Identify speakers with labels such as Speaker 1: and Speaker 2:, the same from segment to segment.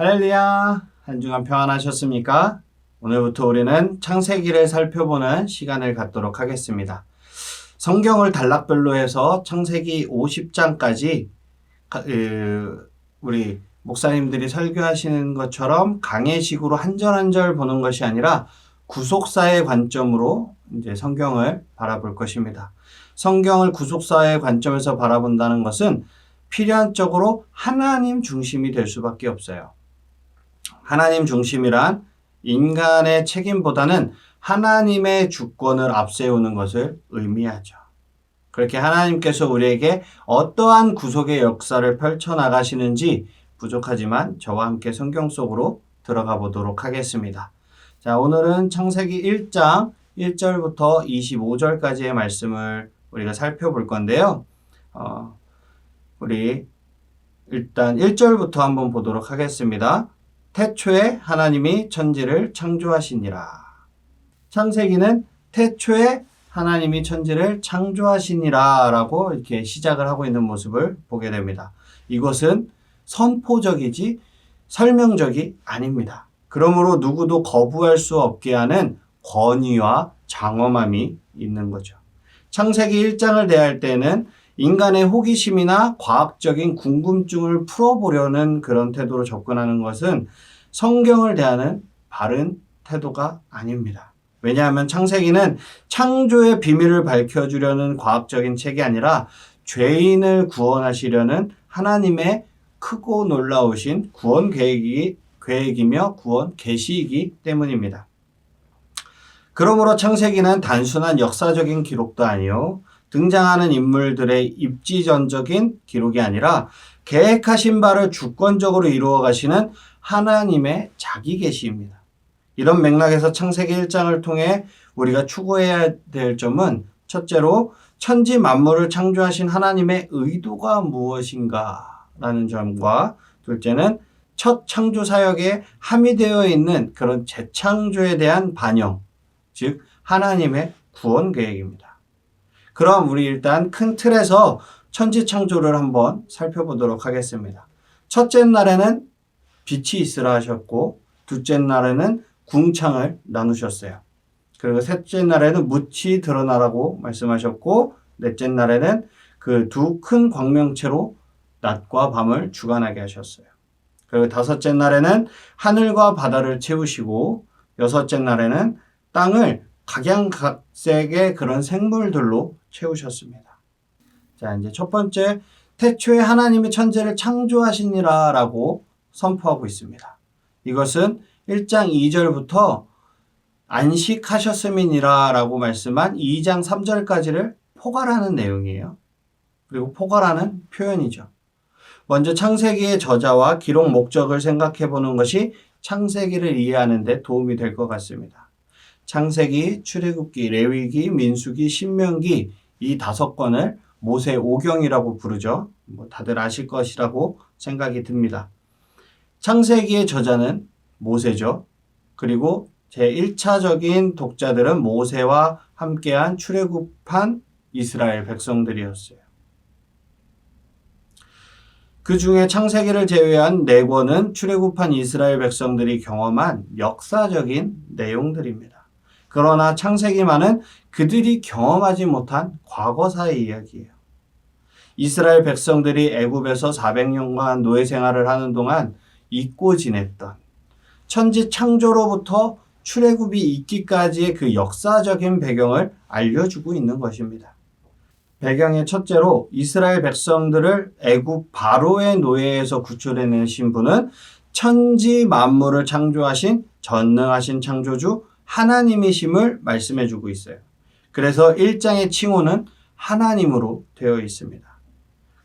Speaker 1: 할렐루야! 한 주간 평안하셨습니까? 오늘부터 우리는 창세기를 살펴보는 시간을 갖도록 하겠습니다. 성경을 단락별로 해서 창세기 50장까지 우리 목사님들이 설교하시는 것처럼 강해식으로 한 절 한 절 보는 것이 아니라 구속사의 관점으로 이제 성경을 바라볼 것입니다. 성경을 구속사의 관점에서 바라본다는 것은 필연적으로 하나님 중심이 될 수밖에 없어요. 하나님 중심이란 인간의 책임보다는 하나님의 주권을 앞세우는 것을 의미하죠. 그렇게 하나님께서 우리에게 어떠한 구속의 역사를 펼쳐나가시는지 부족하지만 저와 함께 성경 속으로 들어가 보도록 하겠습니다. 자, 오늘은 창세기 1장 1절부터 25절까지의 말씀을 우리가 살펴볼 건데요. 우리 일단 1절부터 한번 보도록 하겠습니다. 태초에 하나님이 천지를 창조하시니라. 창세기는 태초에 하나님이 천지를 창조하시니라 라고 이렇게 시작을 하고 있는 모습을 보게 됩니다. 이것은 선포적이지 설명적이 아닙니다. 그러므로 누구도 거부할 수 없게 하는 권위와 장엄함이 있는 거죠. 창세기 1장을 대할 때는 인간의 호기심이나 과학적인 궁금증을 풀어보려는 그런 태도로 접근하는 것은 성경을 대하는 바른 태도가 아닙니다. 왜냐하면 창세기는 창조의 비밀을 밝혀주려는 과학적인 책이 아니라 죄인을 구원하시려는 하나님의 크고 놀라우신 구원 계획이며 구원 계시이기 때문입니다. 그러므로 창세기는 단순한 역사적인 기록도 아니요 등장하는 인물들의 입지전적인 기록이 아니라 계획하신 바를 주권적으로 이루어 가시는 하나님의 자기 계시입니다. 이런 맥락에서 창세기 1장을 통해 우리가 추구해야 될 점은 첫째로 천지 만물을 창조하신 하나님의 의도가 무엇인가 라는 점과 둘째는 첫 창조 사역에 함의되어 있는 그런 재창조에 대한 반영, 즉 하나님의 구원 계획입니다. 그럼 우리 일단 큰 틀에서 천지 창조를 한번 살펴보도록 하겠습니다. 첫째 날에는 빛이 있으라 하셨고 둘째 날에는 궁창을 나누셨어요. 그리고 셋째 날에는 묻이 드러나라고 말씀하셨고 넷째 날에는 그 두 큰 광명체로 낮과 밤을 주관하게 하셨어요. 그리고 다섯째 날에는 하늘과 바다를 채우시고 여섯째 날에는 땅을 각양각색의 그런 생물들로 채우셨습니다. 자, 이제 첫 번째, 태초에 하나님이 천지를 창조하시니라 라고 선포하고 있습니다. 이것은 1장 2절부터 안식하셨음이니라 라고 말씀한 2장 3절까지를 포괄하는 내용이에요. 그리고 포괄하는 표현이죠. 먼저 창세기의 저자와 기록 목적을 생각해 보는 것이 창세기를 이해하는 데 도움이 될 것 같습니다. 창세기, 출애굽기, 레위기, 민수기, 신명기 이 5권을 모세 오경이라고 부르죠. 다들 아실 것이라고 생각이 듭니다. 창세기의 저자는 모세죠. 그리고 제1차적인 독자들은 모세와 함께한 출애굽한 이스라엘 백성들이었어요. 그 중에 창세기를 제외한 4권은 출애굽한 이스라엘 백성들이 경험한 역사적인 내용들입니다. 그러나 창세기만은 그들이 경험하지 못한 과거사의 이야기예요. 이스라엘 백성들이 애굽에서 400년간 노예 생활을 하는 동안 잊고 지냈던 천지 창조로부터 출애굽이 있기까지의 그 역사적인 배경을 알려주고 있는 것입니다. 배경의 첫째로 이스라엘 백성들을 애굽 바로의 노예에서 구출해내신 분은 천지 만물을 창조하신 전능하신 창조주 하나님이심을 말씀해주고 있어요. 그래서 1장의 칭호는 하나님으로 되어 있습니다.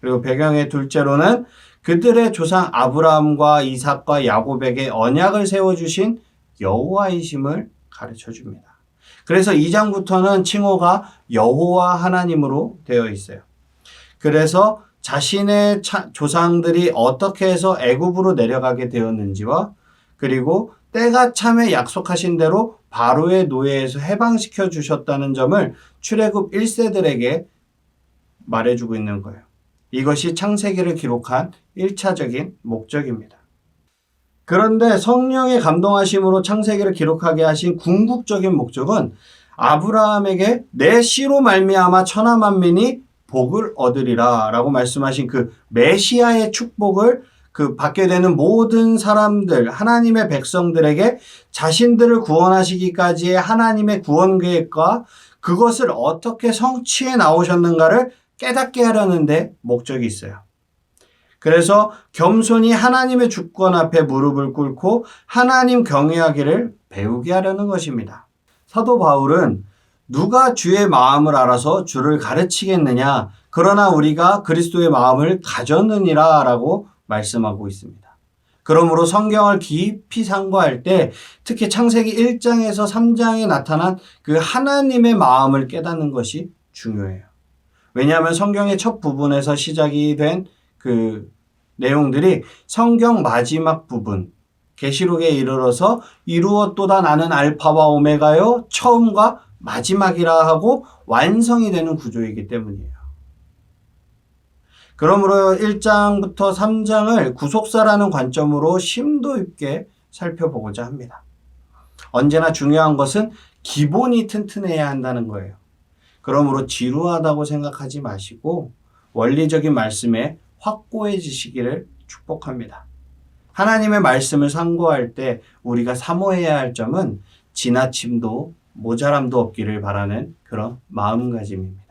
Speaker 1: 그리고 배경의 둘째로는 그들의 조상 아브라함과 이삭과 야곱에게 언약을 세워주신 여호와이심을 가르쳐줍니다. 그래서 2장부터는 칭호가 여호와 하나님으로 되어 있어요. 그래서 자신의 조상들이 어떻게 해서 애굽으로 내려가게 되었는지와 그리고 때가 참에 약속하신 대로 바로의 노예에서 해방시켜 주셨다는 점을 출애굽 1세들에게 말해주고 있는 거예요. 이것이 창세기를 기록한 1차적인 목적입니다. 그런데 성령의 감동하심으로 창세기를 기록하게 하신 궁극적인 목적은 아브라함에게 내 씨로 말미암아 천하 만민이 복을 얻으리라 라고 말씀하신 그 메시아의 축복을 그 받게 되는 모든 사람들, 하나님의 백성들에게 자신들을 구원하시기까지의 하나님의 구원 계획과 그것을 어떻게 성취해 나오셨는가를 깨닫게 하려는 데 목적이 있어요. 그래서 겸손히 하나님의 주권 앞에 무릎을 꿇고 하나님 경외하기를 배우게 하려는 것입니다. 사도 바울은 누가 주의 마음을 알아서 주를 가르치겠느냐? 그러나 우리가 그리스도의 마음을 가졌느니라 라고 말씀하고 있습니다. 그러므로 성경을 깊이 상고할 때 특히 창세기 1장에서 3장에 나타난 그 하나님의 마음을 깨닫는 것이 중요해요. 왜냐하면 성경의 첫 부분에서 시작이 된 그 내용들이 성경 마지막 부분, 계시록에 이르러서 이루었도다 나는 알파와 오메가요 처음과 마지막이라 하고 완성이 되는 구조이기 때문이에요. 그러므로 1장부터 3장을 구속사라는 관점으로 심도 있게 살펴보고자 합니다. 언제나 중요한 것은 기본이 튼튼해야 한다는 거예요. 그러므로 지루하다고 생각하지 마시고 원리적인 말씀에 확고해지시기를 축복합니다. 하나님의 말씀을 상고할 때 우리가 사모해야 할 점은 지나침도 모자람도 없기를 바라는 그런 마음가짐입니다.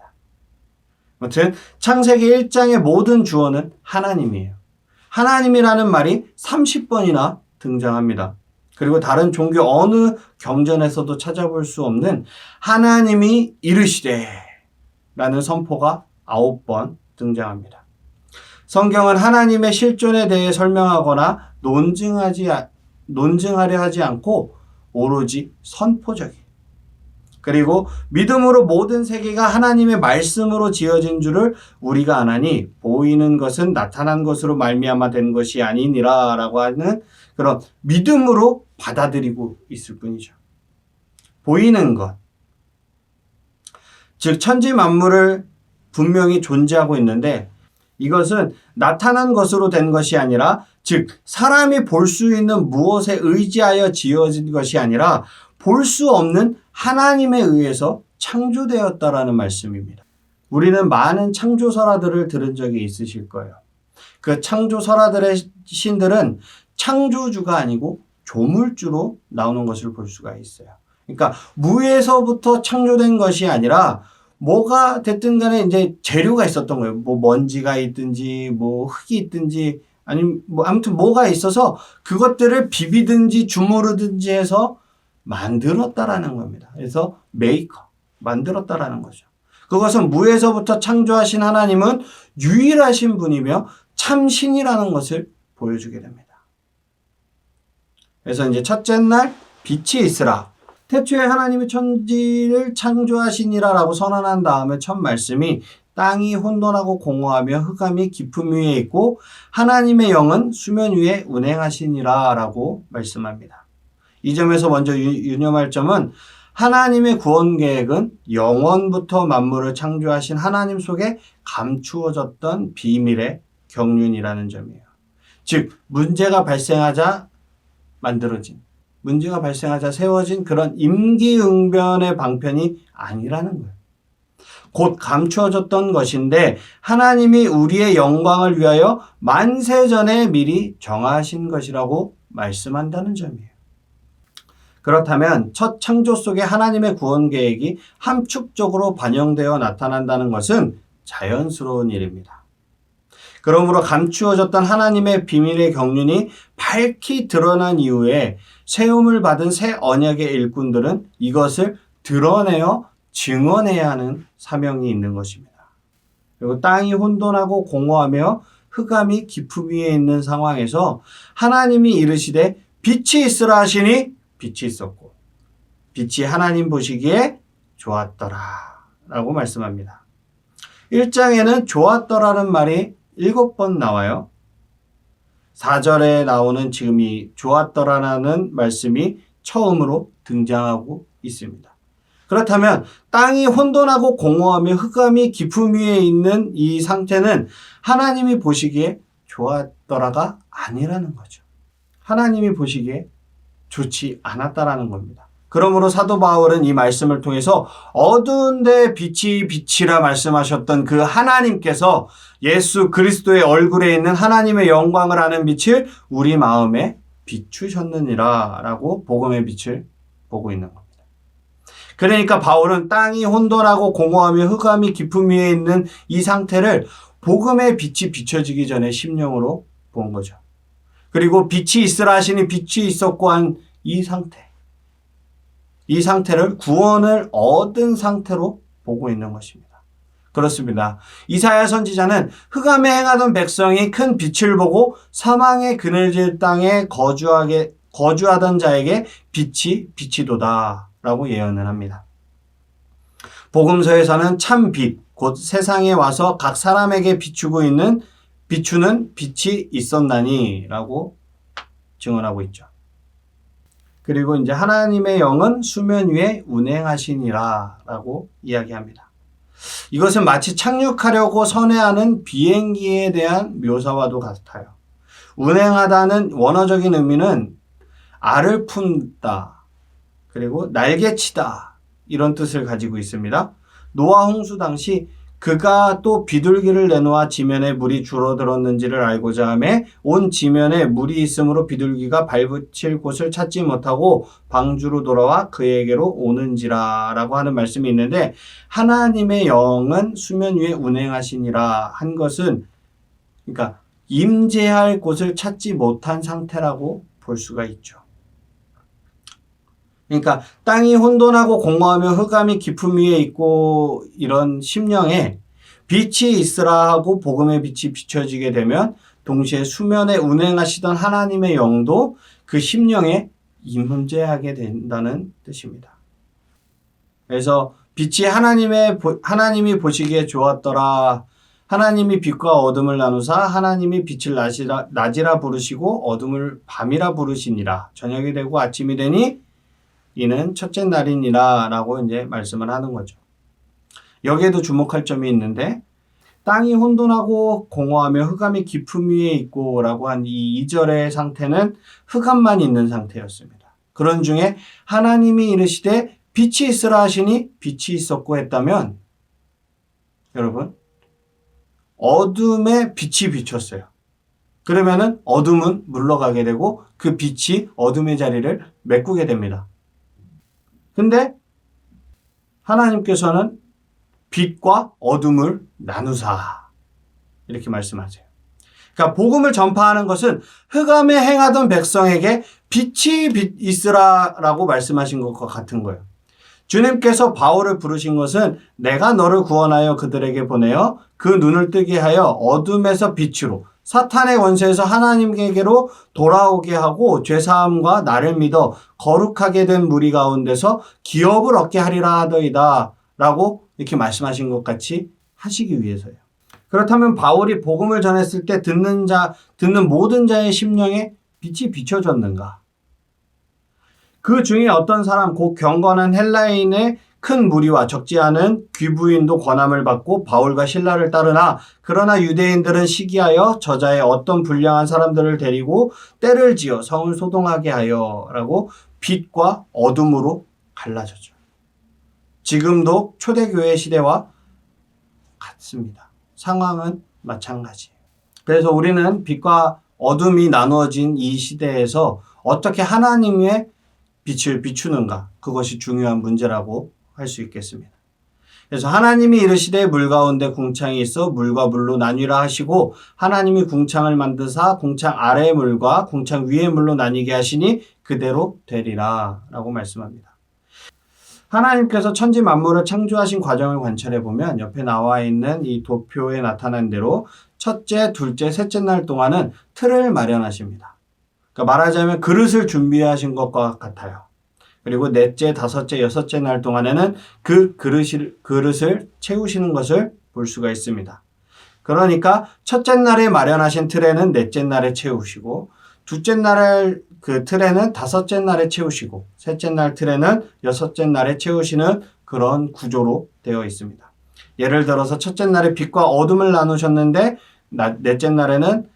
Speaker 1: 아무튼 창세기 1장의 모든 주어는 하나님이에요. 하나님이라는 말이 30번이나 등장합니다. 그리고 다른 종교 어느 경전에서도 찾아볼 수 없는 하나님이 이르시되 라는 선포가 9번 등장합니다. 성경은 하나님의 실존에 대해 설명하거나 논증하려 하지 않고 오로지 선포적이에요. 그리고 믿음으로 모든 세계가 하나님의 말씀으로 지어진 줄을 우리가 아나니 보이는 것은 나타난 것으로 말미암아 된 것이 아니니라 라고 하는 그런 믿음으로 받아들이고 있을 뿐이죠. 보이는 것, 즉 천지 만물을 분명히 존재하고 있는데 이것은 나타난 것으로 된 것이 아니라 즉 사람이 볼 수 있는 무엇에 의지하여 지어진 것이 아니라 볼 수 없는 하나님에 의해서 창조되었다라는 말씀입니다. 우리는 많은 창조설화들을 들은 적이 있으실 거예요. 그 창조설화들의 신들은 창조주가 아니고 조물주로 나오는 것을 볼 수가 있어요. 그러니까 무에서부터 창조된 것이 아니라 뭐가 됐든 간에 이제 재료가 있었던 거예요. 뭐 먼지가 있든지 뭐 흙이 있든지 아니면 뭐 아무튼 뭐가 있어서 그것들을 비비든지 주무르든지 해서 만들었다라는 겁니다. 그래서 메이커, 만들었다라는 거죠. 그것은 무에서부터 창조하신 하나님은 유일하신 분이며 참신이라는 것을 보여주게 됩니다. 그래서 이제 첫째 날 빛이 있으라. 태초에 하나님이 천지를 창조하시니라라고 선언한 다음에 첫 말씀이 땅이 혼돈하고 공허하며 흑암이 깊음 위에 있고 하나님의 영은 수면 위에 운행하시니라라고 말씀합니다. 이 점에서 먼저 유념할 점은 하나님의 구원 계획은 영원부터 만물을 창조하신 하나님 속에 감추어졌던 비밀의 경륜이라는 점이에요. 즉 문제가 발생하자 만들어진, 문제가 발생하자 세워진 그런 임기응변의 방편이 아니라는 거예요. 곧 감추어졌던 것인데 하나님이 우리의 영광을 위하여 만세전에 미리 정하신 것이라고 말씀한다는 점이에요. 그렇다면 첫 창조 속에 하나님의 구원 계획이 함축적으로 반영되어 나타난다는 것은 자연스러운 일입니다. 그러므로 감추어졌던 하나님의 비밀의 경륜이 밝히 드러난 이후에 세움을 받은 새 언약의 일꾼들은 이것을 드러내어 증언해야 하는 사명이 있는 것입니다. 그리고 땅이 혼돈하고 공허하며 흑암이 깊음 위에 있는 상황에서 하나님이 이르시되 빛이 있으라 하시니 빛이 있었고 빛이 하나님 보시기에 좋았더라 라고 말씀합니다. 1장에는 좋았더라는 말이 7번 나와요. 4절에 나오는 지금 이 좋았더라라는 말씀이 처음으로 등장하고 있습니다. 그렇다면 땅이 혼돈하고 공허하며 흑암이 깊음 위에 있는 이 상태는 하나님이 보시기에 좋았더라가 아니라는 거죠. 하나님이 보시기에 좋지 않았다라는 겁니다. 그러므로 사도 바울은 이 말씀을 통해서 어두운 데 빛이 빛이라 말씀하셨던 그 하나님께서 예수 그리스도의 얼굴에 있는 하나님의 영광을 아는 빛을 우리 마음에 비추셨느니라 라고 복음의 빛을 보고 있는 겁니다. 그러니까 바울은 땅이 혼돈하고 공허하며 흑암이 깊음 위에 있는 이 상태를 복음의 빛이 비춰지기 전에 심령으로 본 거죠. 그리고 빛이 있으라 하시니 빛이 있었고 한 이 상태를 구원을 얻은 상태로 보고 있는 것입니다. 그렇습니다. 이사야 선지자는 흑암에 행하던 백성이 큰 빛을 보고 사망의 그늘질 땅에 거주하던 자에게 빛이 비치도다 라고 예언을 합니다. 복음서에서는 참 빛, 곧 세상에 와서 각 사람에게 비추는 빛이 있었나니 라고 증언하고 있죠. 그리고 이제 하나님의 영은 수면 위에 운행하시니라 라고 이야기합니다. 이것은 마치 착륙하려고 선회하는 비행기에 대한 묘사와도 같아요. 운행하다는 원어적인 의미는 알을 품다, 그리고 날개치다 이런 뜻을 가지고 있습니다. 노아 홍수 당시 그가 또 비둘기를 내놓아 지면에 물이 줄어들었는지를 알고자 하매 온 지면에 물이 있으므로 비둘기가 발붙일 곳을 찾지 못하고 방주로 돌아와 그에게로 오는지라 라고 하는 말씀이 있는데, 하나님의 영은 수면 위에 운행하시니라 한 것은 그러니까 임재할 곳을 찾지 못한 상태라고 볼 수가 있죠. 그러니까 땅이 혼돈하고 공허하며 흑암이 깊음 위에 있고 이런 심령에 빛이 있으라 하고 복음의 빛이 비춰지게 되면 동시에 수면에 운행하시던 하나님의 영도 그 심령에 임재하게 된다는 뜻입니다. 그래서 빛이 하나님이 보시기에 좋았더라. 하나님이 빛과 어둠을 나누사 하나님이 빛을 낮이라 부르시고 어둠을 밤이라 부르시니라. 저녁이 되고 아침이 되니 이는 첫째 날이니라 라고 이제 말씀을 하는 거죠. 여기에도 주목할 점이 있는데, 땅이 혼돈하고 공허하며 흑암이 깊음 위에 있고 라고 한 이 2절의 상태는 흑암만 있는 상태였습니다. 그런 중에 하나님이 이르시되 빛이 있으라 하시니 빛이 있었고 했다면, 여러분, 어둠에 빛이 비쳤어요. 그러면은 어둠은 물러가게 되고 그 빛이 어둠의 자리를 메꾸게 됩니다. 근데 하나님께서는 빛과 어둠을 나누사 이렇게 말씀하세요. 그러니까 복음을 전파하는 것은 흑암에 행하던 백성에게 빛이 있으라라고 말씀하신 것과 같은 거예요. 주님께서 바울을 부르신 것은 내가 너를 구원하여 그들에게 보내어 그 눈을 뜨게 하여 어둠에서 빛으로 사탄의 권세에서 하나님께게로 돌아오게 하고 죄사함과 나를 믿어 거룩하게 된 무리 가운데서 기업을 얻게 하리라 하더이다 라고 이렇게 말씀하신 것 같이 하시기 위해서요. 그렇다면 바울이 복음을 전했을 때 듣는 모든 자의 심령에 빛이 비춰졌는가? 그 중에 어떤 사람 곧 경건한 헬라인의 큰 무리와 적지 않은 귀부인도 권함을 받고 바울과 실라를 따르나, 그러나 유대인들은 시기하여 저자의 어떤 불량한 사람들을 데리고 때를 지어 성을 소동하게 하여 라고 빛과 어둠으로 갈라졌죠. 지금도 초대교회 시대와 같습니다. 상황은 마찬가지예요. 그래서 우리는 빛과 어둠이 나누어진 이 시대에서 어떻게 하나님의 빛을 비추는가, 그것이 중요한 문제라고 할 수 있겠습니다. 그래서 하나님이 이르시되 물 가운데 궁창이 있어 물과 물로 나뉘라 하시고 하나님이 궁창을 만드사 궁창 아래의 물과 궁창 위의 물로 나뉘게 하시니 그대로 되리라 라고 말씀합니다. 하나님께서 천지 만물을 창조하신 과정을 관찰해 보면 옆에 나와 있는 이 도표에 나타난 대로 첫째, 둘째, 셋째 날 동안은 틀을 마련하십니다. 그러니까 말하자면 그릇을 준비하신 것과 같아요. 그리고 넷째, 다섯째, 여섯째 날 동안에는 그 그릇을 채우시는 것을 볼 수가 있습니다. 그러니까 첫째 날에 마련하신 틀에는 넷째 날에 채우시고, 둘째 날 그 틀에는 다섯째 날에 채우시고, 셋째 날 틀에는 여섯째 날에 채우시는 그런 구조로 되어 있습니다. 예를 들어서 첫째 날에 빛과 어둠을 나누셨는데 넷째 날에는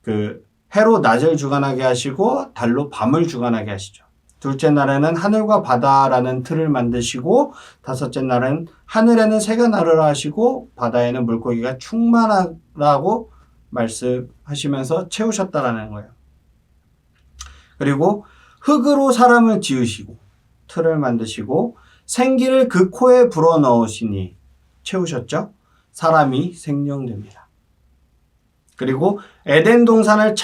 Speaker 1: 그 해로 낮을 주관하게 하시고 달로 밤을 주관하게 하시죠. 둘째 날에는 하늘과 바다라는 틀을 만드시고 다섯째 날은 하늘에는 새가 나르라 하시고 바다에는 물고기가 충만하라고 말씀하시면서 채우셨다라는 거예요. 그리고 흙으로 사람을 지으시고 틀을 만드시고 생기를 그 코에 불어넣으시니 채우셨죠? 사람이 생명됩니다. 그리고 에덴 동산을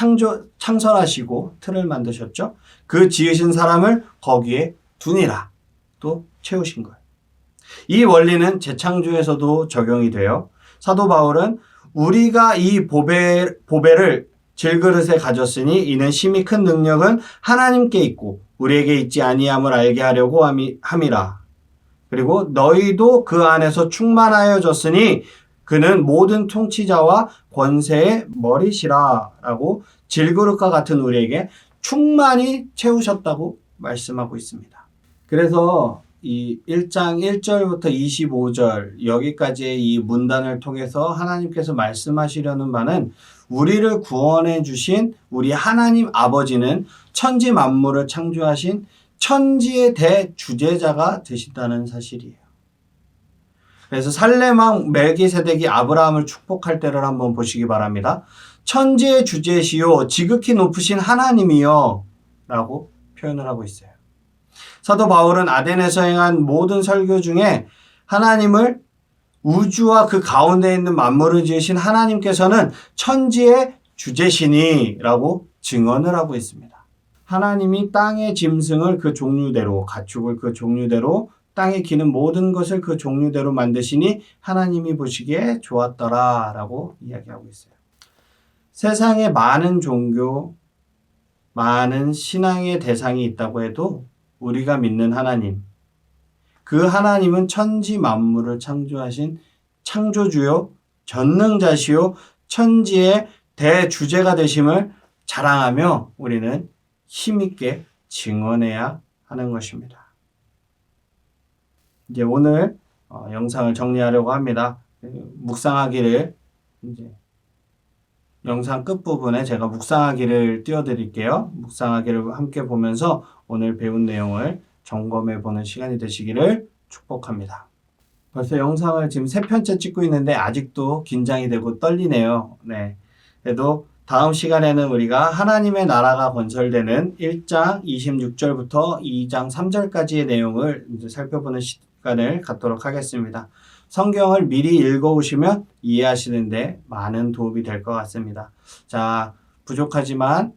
Speaker 1: 창설하시고 틀을 만드셨죠? 그 지으신 사람을 거기에 두니라 또 채우신 거예요. 이 원리는 재창조에서도 적용이 돼요. 사도 바울은 우리가 이 보배를 질그릇에 가졌으니 이는 심히 큰 능력은 하나님께 있고 우리에게 있지 아니함을 알게 하려고 함이라. 그리고 너희도 그 안에서 충만하여졌으니 그는 모든 통치자와 권세의 머리시라 라고 질그릇과 같은 우리에게 충만히 채우셨다고 말씀하고 있습니다. 그래서 이 1장 1절부터 25절 여기까지의 이 문단을 통해서 하나님께서 말씀하시려는 바는 우리를 구원해 주신 우리 하나님 아버지는 천지 만물을 창조하신 천지의 대주제자가 되신다는 사실이에요. 그래서 살렘왕 멜기세덱이 아브라함을 축복할 때를 한번 보시기 바랍니다. 천지의 주제시요 지극히 높으신 하나님이요 라고 표현을 하고 있어요. 사도 바울은 아덴에서 행한 모든 설교 중에 하나님을 우주와 그 가운데 있는 만물을 지으신 하나님께서는 천지의 주제시니 라고 증언을 하고 있습니다. 하나님이 땅의 짐승을 그 종류대로 가축을 그 종류대로 땅에 기는 모든 것을 그 종류대로 만드시니 하나님이 보시기에 좋았더라 라고 이야기하고 있어요. 세상에 많은 종교, 많은 신앙의 대상이 있다고 해도 우리가 믿는 하나님, 그 하나님은 천지 만물을 창조하신 창조주요, 전능자시요, 천지의 대주제가 되심을 자랑하며 우리는 힘있게 증언해야 하는 것입니다. 이제 오늘 영상을 정리하려고 합니다. 묵상하기를 이제 영상 끝부분에 제가 묵상하기를 띄워드릴게요. 묵상하기를 함께 보면서 오늘 배운 내용을 점검해 보는 시간이 되시기를 축복합니다. 벌써 영상을 지금 3편째 찍고 있는데 아직도 긴장이 되고 떨리네요. 네. 그래도 다음 시간에는 우리가 하나님의 나라가 건설되는 1장 26절부터 2장 3절까지의 내용을 이제 살펴보는 시간을 갖도록 하겠습니다. 성경을 미리 읽어오시면 이해하시는데 많은 도움이 될 것 같습니다. 자, 부족하지만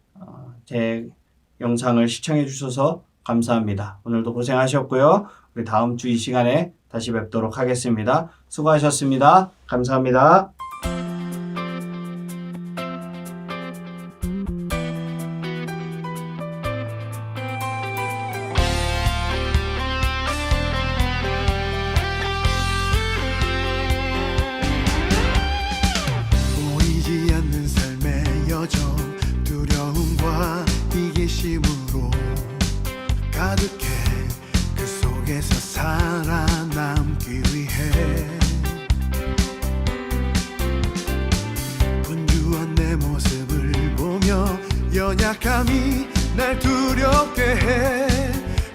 Speaker 1: 제 영상을 시청해 주셔서 감사합니다. 오늘도 고생하셨고요. 우리 다음 주 이 시간에 다시 뵙도록 하겠습니다. 수고하셨습니다. 감사합니다.
Speaker 2: 보이지 않는 삶의 여정, 두려움과 이기심으로 가득해. 그 속에서 살아남기 위해 분주한 내 모습을 보며 연약함이 날 두렵게 해.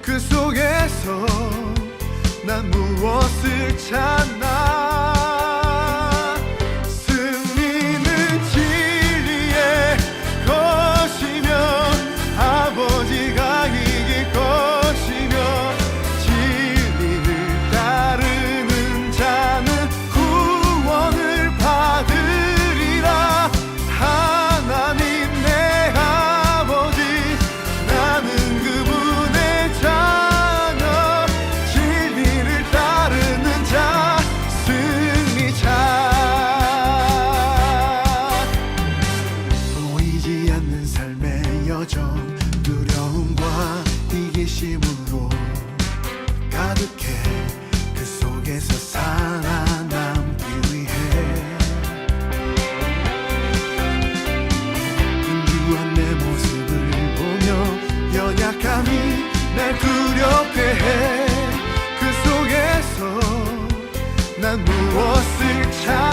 Speaker 2: 그 속에서 난 무엇을 찾나. 승리는 진리의 것이며 아버지가 이길 것이며 진리를 따르는 자는 구원을 받으리라. 하나님 내 아버지, 나는 그분의 자녀. 진리를 따르는 자, 승리자. 보이지 않는 삶의 여정, 두려움과 이기심으로 가득해. 그 속에서 살아남기 위해 분주한 내 모습을 보며 연약함이 날 두렵게 해. 그 속에서 난 무엇을 찾나.